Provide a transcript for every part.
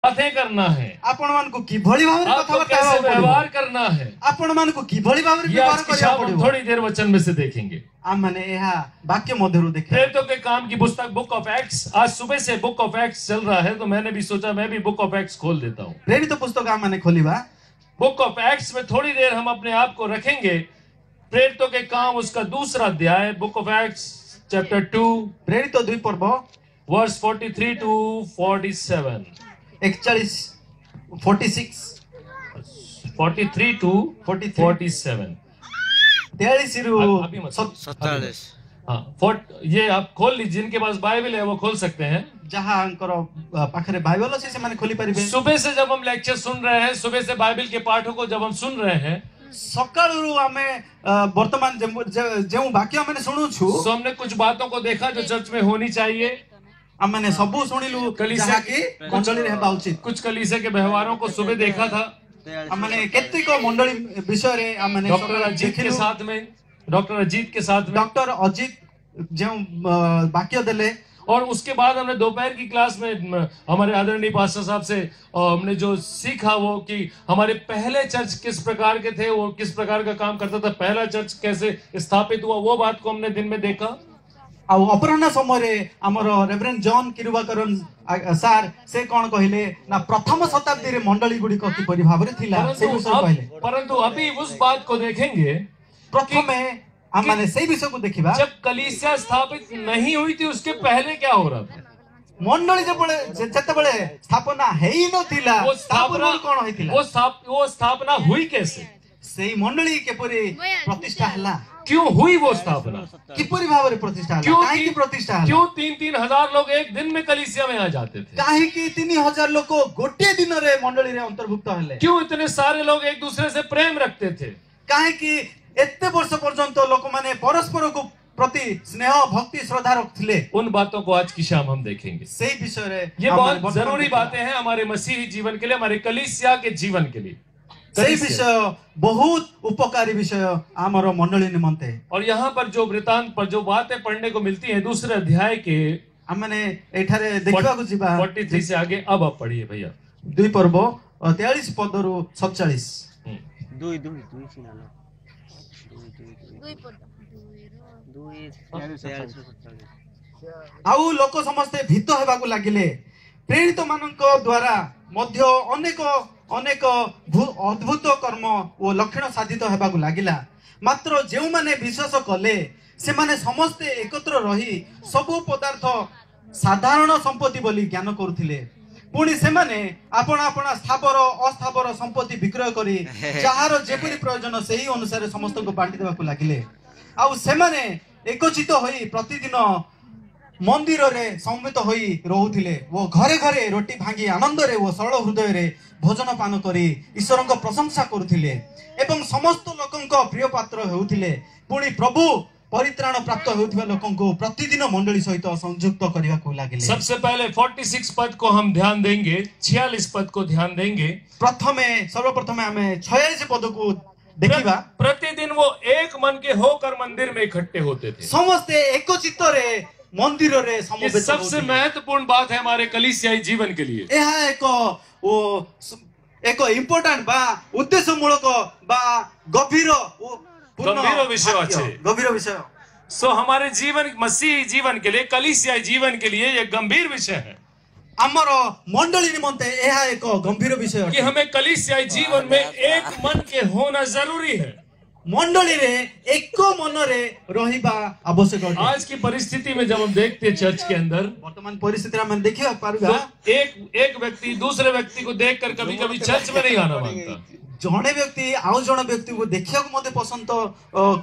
बातें करना है, आपण मान को की भली भाव रे आपको कथा कैसे बतावा व्यवहार करना है, आपण मान को की भली भाव रे ये व्यवहार आज की करिया शाम हम पड़िबो। थोड़ी देर वचन में से देखेंगे। हम माने यह वाक्य मध्यरु देखे प्रेरितों के काम की पुस्तक बुक ऑफ एक्ट्स, आज सुबह से बुक ऑफ एक्ट्स चल रहा है, तो मैंने भी सोचा मैं भी बुक ऑफ एक्ट्स खोल देता हूँ। प्रेरित पुस्तक हम माने खोलिबा। बुक ऑफ एक्ट्स में थोड़ी देर हम अपने आप को रखेंगे। प्रेरितों के काम उसका दूसरा अध्याय, बुक ऑफ एक्ट्स चैप्टर 2 प्रेरित 2 पर्व वर्स 43 टू 47, 41 46 43 टू 47, 43 रु अभी मत 47। हाँ, ये आप खोल लीजिए, जिनके पास बाइबल है वो खोल सकते हैं। जहां अंकर पाखरे बाइबल अछि से माने खोली परिबे। सुबह से जब हम लेक्चर सुन रहे हैं, सुबह से बाइबल के पाठों को जब हम सुन रहे हैं, सकाळु हमें वर्तमान जो वाक्य हमने सुनु छु, तो हमने कुछ बातों को देखा जो चर्च में होनी चाहिए। हम माने सबु सुनिलु कलीसिया जहां की मंडली रे हेबा उचित। कुछ कलीसिया के व्यवहारों को सुबह देखा था। हम माने केतिक मंडली विषय रे हम माने डॉक्टर अजीत के साथ में, डॉक्टर अजीत जो वाक्य देले, और उसके बाद हमने दोपहर की क्लास में हमारे आदरणीय पास्टर साहब से हमने जो सीखा वो कि हमारे पहले चर्च किस प्रकार के थे, वो किस प्रकार का काम करता था, पहला चर्च कैसे स्थापित हुआ, वो बात को हमने दिन में देखा। आ अपराह्न समय रे हमर रेवरेंड जॉन किरुवाकरन सर से कोन कहिले ना प्रथम शताब्दी रे मंडली गुडी को किपरि भाबरे थिला से विषय कहिले। परंतु अभी उस बात को देखेंगे। प्रथमे हम माने सही विषय को देखिबा। जब कलीसिया स्थापित नहीं हुई थी उसके पहले क्या हो रहा था? मंडली जते बळे स्थापना हेई न थिला, वो स्थापना कोन होइथिला, वो स्थापना हुई कैसे? सही मंडली केपरि प्रतिष्ठा हला, क्यों हुई वो स्थापना, किपरि भाबरे प्रतिष्ठा हला, काहे की प्रतिष्ठा हला, क्यों 3-3 हजार लोग एक दिन में कलीसिया में आ जाते थे, काहे की 3000 लोग गोटे दिन रे मंडली रे अंतर्भुक्त हले, क्यों इतने सारे लोग एक दूसरे से प्रेम रखते थे, काहे की एते वर्ष पर्यंत लोक माने परस्पर को प्रति स्नेह भक्ति श्रद्धा रखथिले। उन बातों को आज की शाम हम देखेंगे। सही विषय रे ये बहुत जरूरी बातें हैं हमारे मसीही जीवन के लिए, हमारे कलीसिया के जीवन के लिए। सही विषय बहुत उपकारी विषय आमर मंडली निमंते। और यहाँ पर जो वृतांत पर जो बातें पढ़ने को मिलती हैं दूसरे अध्याय के, हमने एठारे देखबा को जीवा 43 से आगे। अब आप पढ़िए भैया। 2 पर्व 43 पदरु 47। 2 आउ लोक समस्ते भीत हेबा को लागिले। प्रेरित मानक द्वारा मध्य अनेक अनेक अद्भुत कर्म और लक्षण साधित हेबा को लागिला। मात्र जेउ माने विश्वास कले से माने समस्ते एकत्र रही सबु पदार्थ साधारण संपत्ति बोली ज्ञान करुथिले। पुणी से माने आपण आपण स्थावर अस्थावर संपत्ति विक्रय करी जहार जेपरि प्रयोजन सही अनुसार समस्त को बांटी देबा को लागिले। आउ से माने एकचित होई प्रतिदिन मंदिर रे सम्मिलित होई रहुथिले। वो घरे घरे रोटी भांगी आनंद रे वो सरल हृदय रे भोजन पान करी ईश्वर को प्रशंसा करुथिले एवं समस्त लोकंक प्रिय पात्र हेउथिले। पुणी प्रभु परित्राण प्राप्त होउथिबा लोकन को प्रतिदिन मंडली सहित संयुक्त करिवा को लागिले। सबसे पहले 46 पद को हम ध्यान देंगे, 46 पद को ध्यान देंगे। प्रथमे सर्वप्रथमे हमें 46 पद को देखिबा। प्रतिदिन वो एक मन के होकर मंदिर में इकट्ठे होते थे, समस्ते एकचित्त रे मंदिर रे समवेत। ये सबसे महत्वपूर्ण बात है हमारे कलीसियाई जीवन के लिए। यह एक इम्पोर्टेंट बा उद्देश्यमूलक बा गंभीर विषय अच्छे, गंभीर विषय। सो हमारे जीवन मसीही जीवन के लिए, कलीसियाई जीवन के लिए ये गंभीर विषय है। हमर मंडली निमंते यह एक गंभीर विषय कि हमें कलीसियाई जीवन में एक मन के होना जरूरी है। मंडली रे एक मन रे रहिबा आवश्यक है। आज की परिस्थिति में जब हम देखते हैं चर्च के अंदर वर्तमान परिस्थिति में देखिए पारुगा, तो एक व्यक्ति दूसरे व्यक्ति को देखकर कभी-कभी चर्च में नहीं आना मांगता। जणे व्यक्ति आउ जणे व्यक्ति को देखिया को मते पसंद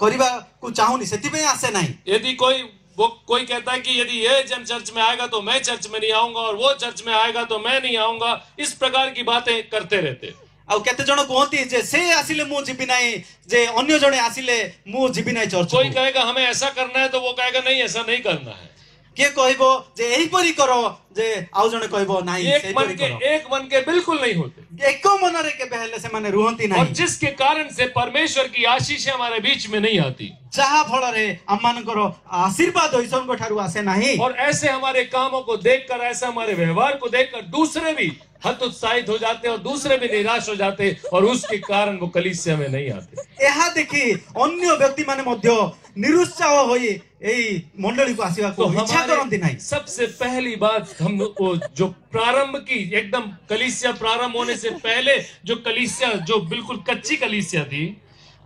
करिबा को चाहुनी, सेति पे आसे नहीं। यदि कोई कहता है कि यदि ये जन चर्च में आएगा तो मैं चर्च में नहीं आऊंगा, और वो चर्च में आएगा तो मैं नहीं आऊंगा, इस प्रकार की बातें करते रहते। आ केते जण कहती जे से आसिले मु जिबि नाही, जे अन्य जणे आसिले मु जिबि नाही चर्च। कोई कहेगा हमें ऐसा करना है तो वो कहेगा नहीं ऐसा नहीं करना है। के कहबो जे एही परी करो, जे आउ जणे कहबो नाही एक मन के बिल्कुल नहीं होते। एको मन रे के पहले से माने रुहंती नहीं, और जिसके कारण से परमेश्वर की आशीष हमारे बीच में नहीं आती, जहा फल रे अम्मान करो आशीर्वाद ईश्वर को ठारू आसे नहीं। और ऐसे हमारे कामों को देखकर, ऐसे हमारे व्यवहार को देखकर दूसरे भी हतोत्साहित हो जाते और दूसरे भी निराश हो जाते और उसके कारण वो कलीसिया में नहीं आते। यह देखी अन्य व्यक्ति माने मध्य निरुत्साह होई एई मंडली को आसीबा को इच्छा करंती नाही। सबसे पहली बात हम वो जो प्रारंभ की एकदम कलीसिया प्रारंभ होने से पहले जो कलीसिया जो बिल्कुल कच्ची कलीसिया थी,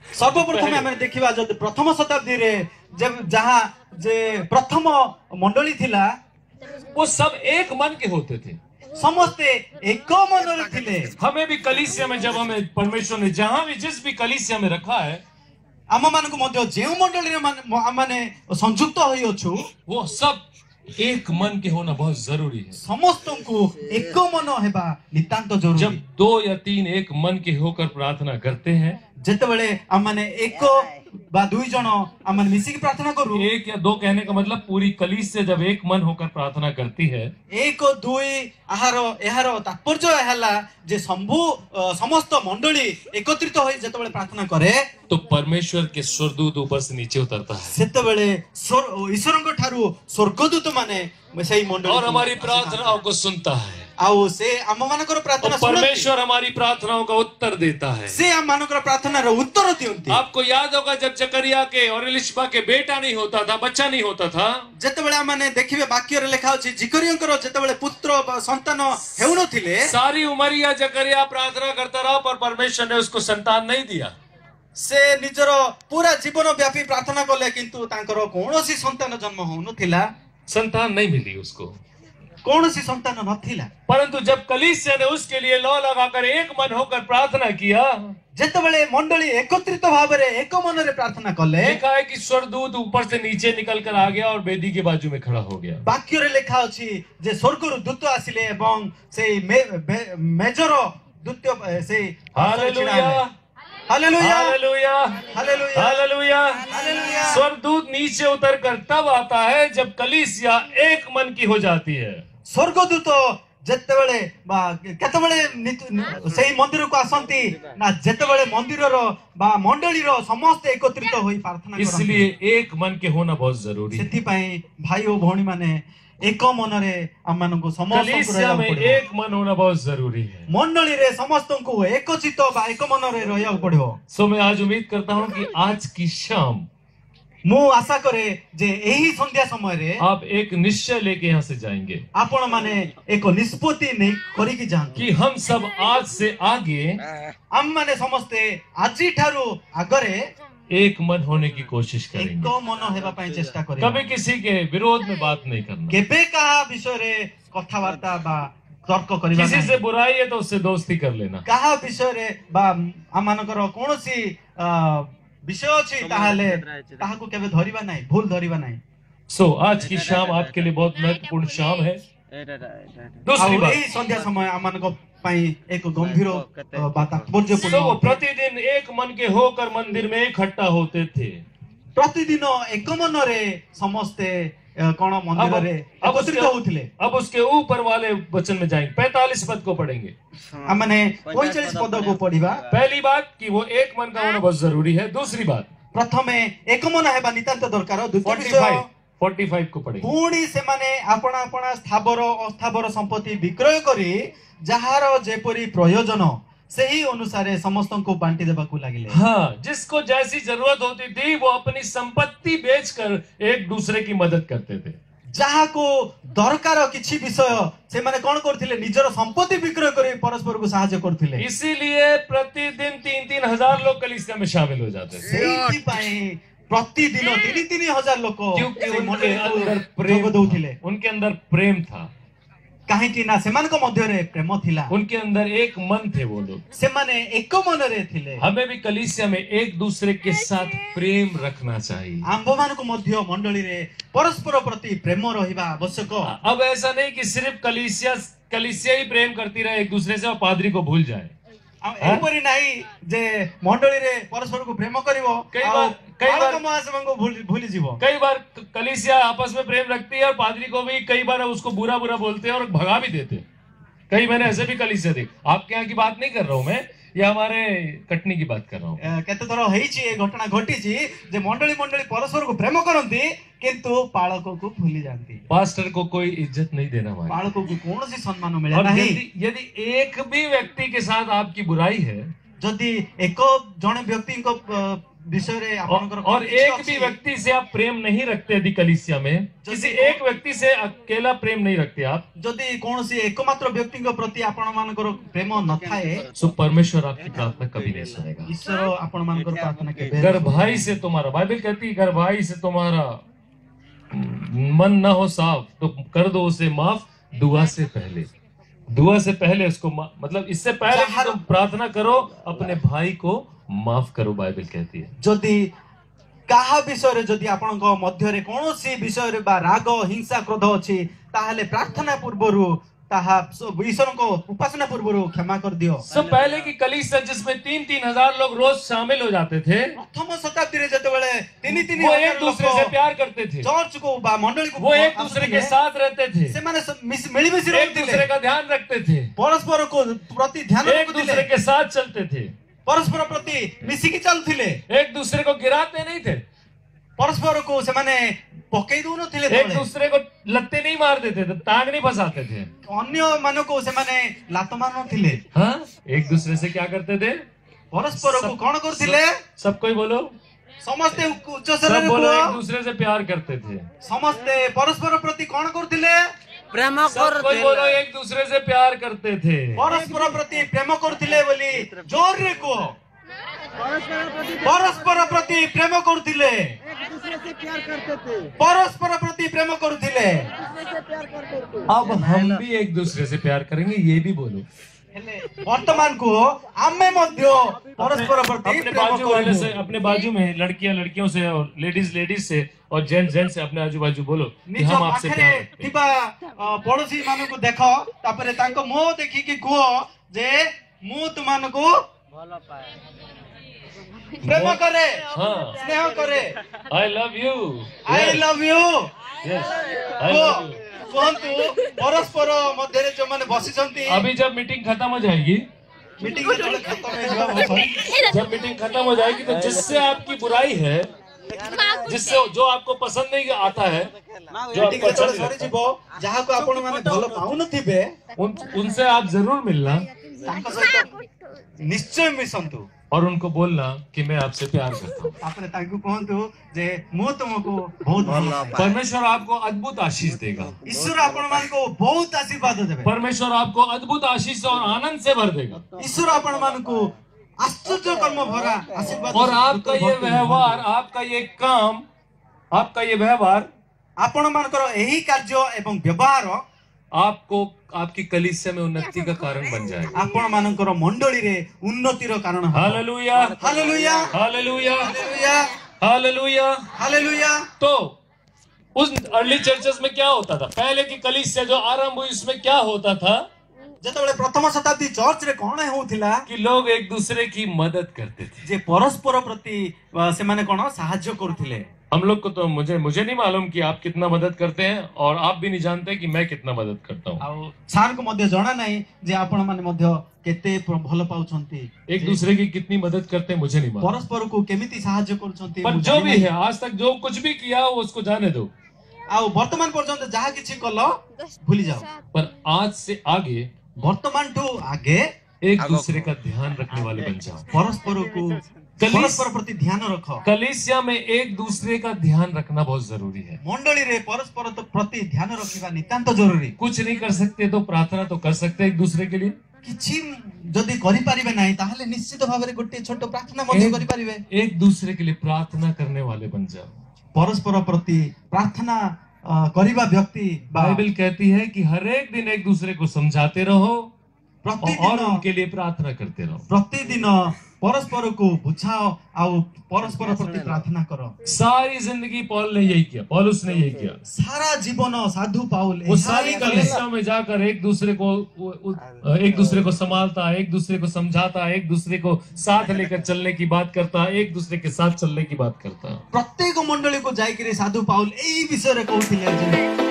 सर्वप्रथम हमें देखिबा जब प्रथम शताब्दी रे जब जहां जे प्रथम मंडली थिला वो सब एक मन के होते थे, समस्ते एक मन रे थिले। हमें भी कलीसिया में जब हमें परमेश्वर ने जहां भी जिस भी कलीसिया में रखा है आम मान को मध्य जे मंडली रे माने संयुक्त होई अछु वो सब एक मन के होना बहुत जरूरी है। समस्त को एक मन हेबा नितांत जरूरी। जब 2 या 3 एक मन के होकर प्रार्थना करते हैं, जेतेबेले हम माने एक बा 2 जन हम मिसी की प्रार्थना करू, 1 या 2 कहने का मतलब पूरी कलीसिया जब एक मन होकर प्रार्थना करती है, 1 2 एहारो तात्पर्य हैला जे समस्त मंडली एकत्रित होई जेतेबेले प्रार्थना करे तो परमेश्वर के स्वर्गदूत ऊपर से नीचे उतरता है सेतेबेले ईश्वरଙ୍କ ठारू स्वर्गदूत माने सेही मंडली और हमारी प्रार्थनाओं को सुनता है। आउ से हम मानकर प्रार्थना परमेश्वर हमारी प्रार्थनाओं का उत्तर देता है। से हम मानकर प्रार्थना रे उत्तर दियंती। आपको याद होगा जब जकरिया के और एलिशबा के बेटा नहीं होता था, बच्चा नहीं होता था, जेतेबेले माने देखिबे वाक्य रे लिखा अछि जिकरियंकर जेतेबेले पुत्र संतान हेउनो थिले सारी उमरिया जकरिया प्रार्थना करता रहा पर परमेश्वर ने उसको संतान नहीं दिया। से निजर पूरा जीवन व्यापी प्रार्थना कले किंतु तांकर कोनोसी संतान जन्म होउनो थिला, संतान नहीं मिली उसको, कोनोसी संतान नथिला। परंतु जब कलीसिया ने उसके लिए लौ लगाकर एक मन होकर प्रार्थना किया, जेतेबेले मंडली एकत्रित भाव रे एक मन रे प्रार्थना कले लिखा है कि स्वर्गदूत ऊपर से नीचे निकल कर आ गया और वेदी के बाजू में खड़ा हो गया। वाक्य रे लिखा अछि जे स्वर्गरु दूत आसिले एवं से मेजर दूत से hallelujah hallelujah hallelujah hallelujah hallelujah. Hallelujah. स्वर्गदूत नीचे उतरकर तब आता है जब कलीसिया एक मन की हो जाती है। स्वर्गदूत जेतेबेले बा केतेबेले सेही मंदिर को आसंती ना जेतेबेले मंदिर रो बा मंडली रो समस्त एकत्रित होई प्रार्थना करन। इसलिए एक मन के होना बहुत जरूरी है। सेति पई भाई ओ भौणी माने एक मन रे हमन को समस्त कलीसिया में एक मन होना बहुत जरूरी है। मंडली रे समस्त को एकचित बा एक मन रे रहया पड़ो। सो मैं आज उम्मीद करता हूं कि आज की शाम मु आशा करे जे एही संध्या समय रे आप एक निश्चय लेके यहाँ से जाएंगे, आपण माने एक निष्पत्ति नहीं करी की जान कि हम सब आज से आगे हम माने समस्ते आजी ठारू आगरे एक मन होने की कोशिश करेंगे। एक मन हेबा पई चेष्टा करें। कभी किसी के विरोध में बात नहीं करना, केबे कहा विषय रे कथा वार्ता बा तर्क करिबा, किसी से बुराई है तो उससे दोस्ती कर लेना, कहा विषय रे बा आमानकर कोनोसी विषय अछि ताहाले ताहाको केबे धरिबा नाही, भूल धरिबा नाही। सो आज की शाम आपके लिए बहुत महत्वपूर्ण शाम है। दूसरी बात, संध्या समय आमानको पई एक गंभीर बात तात्पर्यपूर्ण प्रतिदिन एक मन के होकर मंदिर में इकट्ठा होते थे। प्रतिदिन एक मन रे समस्ते कोन मंदिर रे एकत्रित होउथिले। अब उसके ऊपर वाले वचन में जाएंगे, 45 पद को पढ़ेंगे। हमने 45 पद को पढ़िबा। पहली बात कि वो एक मन का होना बहुत जरूरी है। दूसरी बात, प्रथमे एक मन हेबा नितांत दरकार। 45 को पढ़ेंगे। पुणी से माने अपना अपना स्थावर अस्थावर संपत्ति विक्रय करी जहार जेपरी प्रयोजन सही अनुसार समस्त को बांटी देबा को लागिले। हाँ, जिसको जैसी जरूरत होती थी वो अपनी संपत्ति बेचकर एक दूसरे की मदद करते थे। जहा को दरकार किछि विषय से माने कोन करथिले निजर संपत्ति विक्रय करी परस्पर को सहायता करथिले। इसीलिए प्रतिदिन 3-3 हजार लोग कलीसिया में शामिल हो जाते थे। सेही पई प्रतिदिन 3-3 हजार लोग क्योंकि उनके अंदर प्रेम था। कहीं कि ना सेमान को मध्य रे प्रेम थिला, उनके अंदर एक मन थे वो लोग, से माने एक मन रे थिले। हमें भी कलीसिया में एक दूसरे के साथ प्रेम रखना चाहिए। आंभ मान को मध्य मंडली रे परस्पर प्रति प्रेम रहिबा आवश्यक। अब ऐसा नहीं कि सिर्फ कलीसिया ही प्रेम करती रहे एक दूसरे से और पादरी को भूल जाए। एपरी नाही जे मंडली रे परस्पर को प्रेम करिवो, कई बार महासभा को भूली जीवो। कई बार कलीसिया आपस में प्रेम रखती है और पादरी को भी कई बार उसको बुरा बोलते हैं और भगा भी देते हैं। कई मैंने ऐसे भी कलीसिया देख, आपके यहाँ की बात नहीं कर रहा हूं मैं, ये हमारे कटनी की बात कर रहा हूँ। केते थर हेछि ए घटना घटिछि जे मंडली मंडली परस्पर को प्रेम करंती किंतु पालक को भूली जाती। पास्टर को कोई इज्जत नहीं देना हमारे, पालक को कौन सम्मान मिले नहीं। यदि एक भी व्यक्ति के साथ आपकी बुराई है, यदि एक जने व्यक्ति को विषय रे और एक भी व्यक्ति से आप प्रेम नहीं रखते, यदि कलीसिया में किसी एक व्यक्ति से अकेला प्रेम नहीं रखते आप, यदि कौन सी एकमात्र व्यक्ति को प्रति आपण मानकर प्रेम न थाए, सो परमेश्वर आपकी प्रार्थना कभी नहीं सुनेगा। ईश्वर आपण मानकर प्रार्थना के अगर भाई से तुम्हारा, बाइबल कहती है अगर भाई से तुम्हारा मन न हो साफ तो कर दो उसे माफ दुआ से पहले। दुआ से पहले उसको मतलब इससे पहले कि तुम प्रार्थना करो अपने भाई को माफ करो, बाइबल कहती है। जदि काहा विषय रे जदि आपण को मध्य रे कोनोसी विषय रे बा राग हिंसा क्रोध अछि ताहले प्रार्थना पूर्वरु ताहा ईश्वर को उपासना पूर्वरु क्षमा कर दियो। सब पहले की कलीसिया जिसमें 3-3 हजार लोग रोज शामिल हो जाते थे, प्रथम शताब्दी रे जतेबेले 3-3 वो एक दूसरे से प्यार करते थे, चर्च को बा मंडली को वो एक दूसरे के साथ रहते थे, से माने मिली मिसी एक दूसरे का ध्यान रखते थे, परस्पर को प्रति ध्यान एक दूसरे के साथ चलते थे, परस्पर प्रति मिसिकी चलथिले, एक दूसरे को गिराते नहीं थे, परस्पर को से माने पकई दउ नथिले, एक दूसरे को लत्ते नहीं मार देते थे, टांग नहीं फंसाते थे, अन्य मानो को से माने लात मार नथिले। हाँ, एक दूसरे से क्या करते थे? परस्पर को कौन करथिले? सब कोई बोलो, समस्त उच्च सब शरीर बोलो, को एक दूसरे से प्यार करते थे, समस्त परस्पर प्रति कौन करथिले? प्रेम सब कोई बोलो, एक दूसरे से प्यार करते थे, परस्पर प्रति प्रेम करथिले बोली जोर रे को परस्पर प्रति प्रेम करथिले, परस्पर प्रति प्रेम करथिले। अब हम भी एक दूसरे से प्यार करेंगे, ये भी बोलो। वर्तमान को आमे मध्य परस्पर प्रति अपने प्रेम बाजू वाले से, करिबो। अपने बाजू में लड़कियों से और लेडीज से और जेंट्स से अपने आजू बाजू बोलो कि निज हम आपसे पाखरे प्यार करते हैं। थिबा पड़ोसी मान को देखो, तापरे तांको मुंह देखि कि कहो जे मु तुमान को प्रेम करे, हाँ, स्नेह करे, I love you, I love you I love you. कहतु परस्पर मध्य रे जो माने बसी छंती। अभी जब मीटिंग खत्म हो जाएगी, मीटिंग जब खत्म हो जाए, जब मीटिंग खत्म हो जाएगी तो जिससे आपकी बुराई है, जिससे जो आपको पसंद नहीं आता है, जो मीटिंग आपको अच्छा जब नहीं सरी लगता, जीवो जहा को आपण माने भलो पाउ नथिबे उनसे आप जरूर मिलना तांको सहित निश्चय मिसंतु और उनको बोलना कि मैं आपसे प्यार करता हूँ। आपने तांको कहतु जे मु तुमको बहुत भलो पाए। परमेश्वर आपको अद्भुत आशीष देगा, ईश्वर आपण मान को बहुत आशीर्वाद देबे, परमेश्वर आपको अद्भुत आशीष और आनंद से भर देगा, ईश्वर आपण मान को आश्चर्य कर्म भरा आशीर्वाद। और आपका ये व्यवहार, आपका ये काम, आपका ये व्यवहार, आपण मानकर एही कार्य एवं व्यवहार आपको आपकी कलीसिया में उन्नति का कारण बन जाएगा। आपण मानकर मंडली रे उन्नतिर कारण हो। Hallelujah, hallelujah, hallelujah, hallelujah, hallelujah. Hallelujah. तो उस अर्ली चर्चेस में क्या होता था? पहले की कलीसिया जो आरंभ हुई उसमें क्या होता था? जतबेले प्रथम शताब्दी चर्च रे कोन होउथिला कि लोग एक दूसरे की मदद करते थे, जे परस्पर प्रति से माने कोन सहाय्य करथिले। हम लोग को तो मुझे नहीं मालूम कि आप कितना मदद करते हैं और आप भी नहीं जानते कि मैं कितना मदद करता हूँ। आउ सार को मध्य जणा नाही जे आपण माने मध्य केते भलो पाउछंती, एक दूसरे की कितनी मदद करते हैं मुझे नहीं मालूम, परस्पर को केमिति सहाय्य करछंती। पर जो भी है आज तक जो कुछ भी किया हो उसको जाने दो, आउ वर्तमान पर्यंत जहा किछि कलो भूली जाओ, पर आज से आगे वर्तमान टू आगे एक दूसरे का ध्यान रखने वाले बन जाओ। परस्पर प्रति ध्यान रखो। कलीसिया में एक दूसरे का ध्यान रखना बहुत जरूरी है। मंडली रे परस्पर तो प्रति ध्यान रखिबा नितांत जरूरी। कुछ नहीं कर सकते तो प्रार्थना तो कर सकते एक दूसरे के लिए। किछि जदि करि परिबे नाही ताहले निश्चित भाबरे गोटे छोट प्रार्थना मध्ये करि परिबे। एक दूसरे के लिए प्रार्थना करने वाले बन जाओ। परस्पर प्रति प्रार्थना करिबा व्यक्ति, बाइबल कहती है कि हर एक दिन एक दूसरे को समझाते रहो और उनके लिए प्रार्थना करते रहो। प्रतिदिन परस्पर को बुझाओ और परस्पर प्रति प्रार्थना करो। सारी जिंदगी पौल ने यही किया, पौलुस ने यही किया। सारा जीवन साधु पाउल वो सारी कलीसिया में जाकर एक दूसरे को संभालता, एक दूसरे को समझाता, एक दूसरे को साथ लेकर चलने की बात करता, एक दूसरे के साथ चलने की बात करता। प्रत्येक मंडली को जाइकरी साधु पाउल एई विषय रे कहउथिले जे